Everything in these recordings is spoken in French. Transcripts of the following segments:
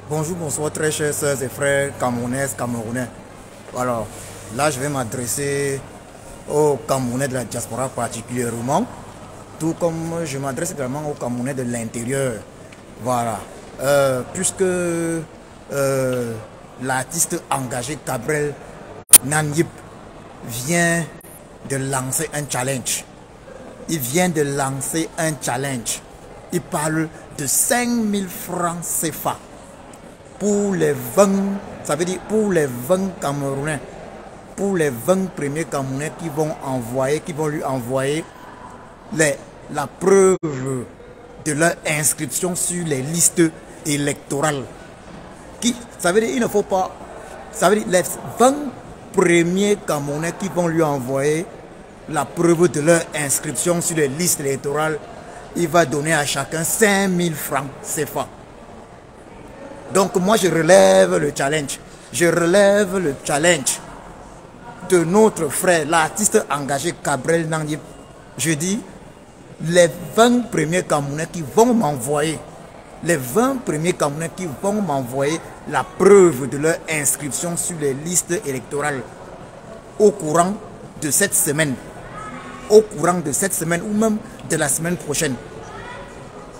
Bonjour, bonsoir très chers sœurs et frères camerounaises, camerounais. Alors, là je vais m'adresser aux Camerounais de la diaspora particulièrement, tout comme je m'adresse également aux Camerounais de l'intérieur. Voilà. Puisque l'artiste engagé Gabriel Nanyip vient de lancer un challenge. Il vient de lancer un challenge. Il parle de 5000 francs CFA pour les 20, ça veut dire pour les 20 Camerounais, pour les 20 premiers Camerounais qui vont lui envoyer la preuve de leur inscription sur les listes électorales. Ça veut dire il ne faut pas, ça veut dire les 20 premiers Camerounais qui vont lui envoyer la preuve de leur inscription sur les listes électorales, il va donner à chacun 5000 francs CFA. Donc moi je relève le challenge. Je relève le challenge de notre frère, l'artiste engagé Gabriel Nanyip. Je dis, les 20 premiers Camerounais qui vont m'envoyer, les 20 premiers Camerounais qui vont m'envoyer la preuve de leur inscription sur les listes électorales au courant de cette semaine, au courant de cette semaine ou même de la semaine prochaine.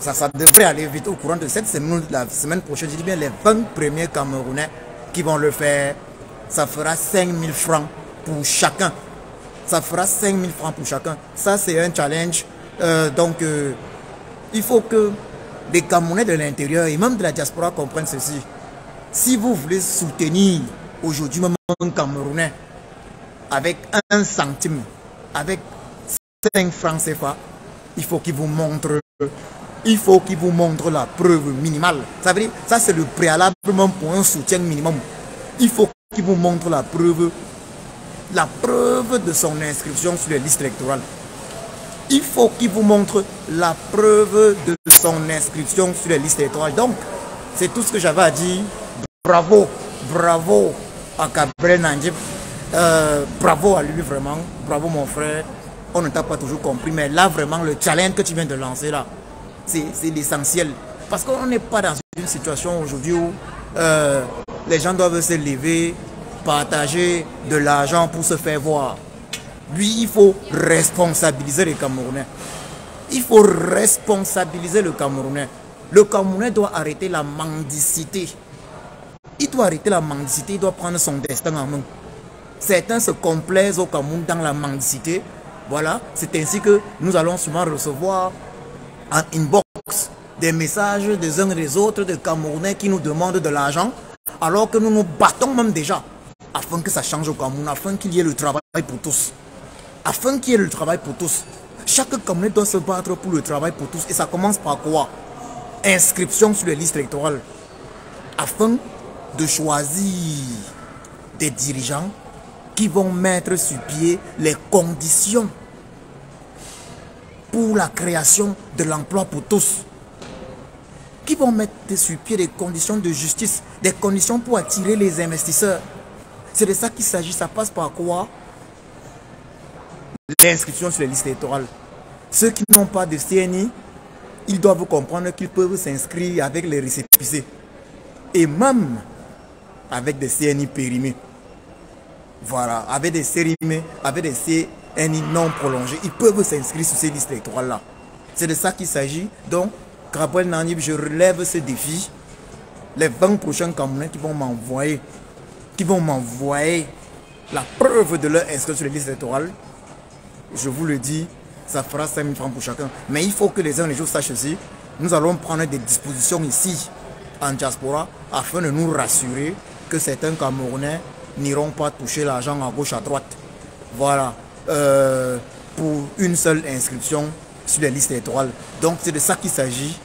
Ça devrait aller vite au courant de cette semaine ou de la semaine prochaine. Je dis bien les 20 premiers Camerounais qui vont le faire. Ça fera 5000 francs pour chacun. Ça fera 5000 francs pour chacun. Ça, c'est un challenge. Il faut que les Camerounais de l'intérieur et même de la diaspora comprennent ceci. Si vous voulez soutenir aujourd'hui même un Camerounais avec 1 centime, avec 5 francs CFA, il faut qu'il vous montre. Il faut qu'il vous montre la preuve minimale. Ça veut dire, ça c'est le préalable même pour un soutien minimum. Il faut qu'il vous montre la preuve de son inscription sur les listes électorales. Il faut qu'il vous montre la preuve de son inscription sur les listes électorales. Donc, c'est tout ce que j'avais à dire. Bravo, bravo à Gabriel Nanyip. Bravo à lui vraiment. Bravo mon frère. On ne t'a pas toujours compris, mais là vraiment le challenge que tu viens de lancer là, c'est l'essentiel. Parce qu'on n'est pas dans une situation aujourd'hui où les gens doivent se lever, partager de l'argent pour se faire voir. Lui, il faut responsabiliser les Camerounais. Il faut responsabiliser le Camerounais. Le Camerounais doit arrêter la mendicité. Il doit arrêter la mendicité, il doit prendre son destin en main. Certains se complaisent au Cameroun dans la mendicité. Voilà, c'est ainsi que nous allons souvent recevoir en inbox des messages des uns et des autres, des Camerounais qui nous demandent de l'argent, alors que nous nous battons même déjà afin que ça change au Cameroun, afin qu'il y ait le travail pour tous. Afin qu'il y ait le travail pour tous. Chaque Camerounais doit se battre pour le travail pour tous. Et ça commence par quoi? Inscription sur les listes électorales. Afin de choisir des dirigeants qui vont mettre sur pied les conditions pour la création de l'emploi pour tous, qui vont mettre sur pied des conditions de justice, des conditions pour attirer les investisseurs. C'est de ça qu'il s'agit. Ça passe par quoi? L'inscription sur les listes électorales. Ceux qui n'ont pas de CNI, ils doivent comprendre qu'ils peuvent s'inscrire avec les récépissés et même avec des CNI périmés. Voilà, avec des CNI, avec des CNI non prolongés, ils peuvent s'inscrire sur ces listes électorales-là. C'est de ça qu'il s'agit. Donc, Gabriel Nanyip, je relève ce défi. Les 20 prochains Camerounais qui vont m'envoyer la preuve de leur inscription sur les listes électorales, je vous le dis, ça fera 5000 francs pour chacun. Mais il faut que les uns et les autres sachent aussi, nous allons prendre des dispositions ici, en diaspora, afin de nous rassurer que certains Camerounais n'iront pas toucher l'argent à gauche à droite. Voilà, pour une seule inscription sur les listes électorales. Donc c'est de ça qu'il s'agit.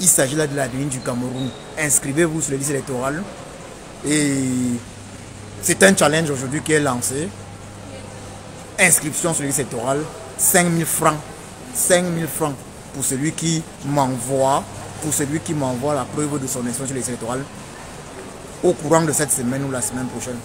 Il s'agit là de l'avenir du Cameroun. Inscrivez-vous sur les listes électorales. Et c'est un challenge aujourd'hui qui est lancé. Inscription sur les listes électorales, 5000 francs. 5000 francs pour celui qui m'envoie, la preuve de son inscription sur les listes électorales au courant de cette semaine ou la semaine prochaine.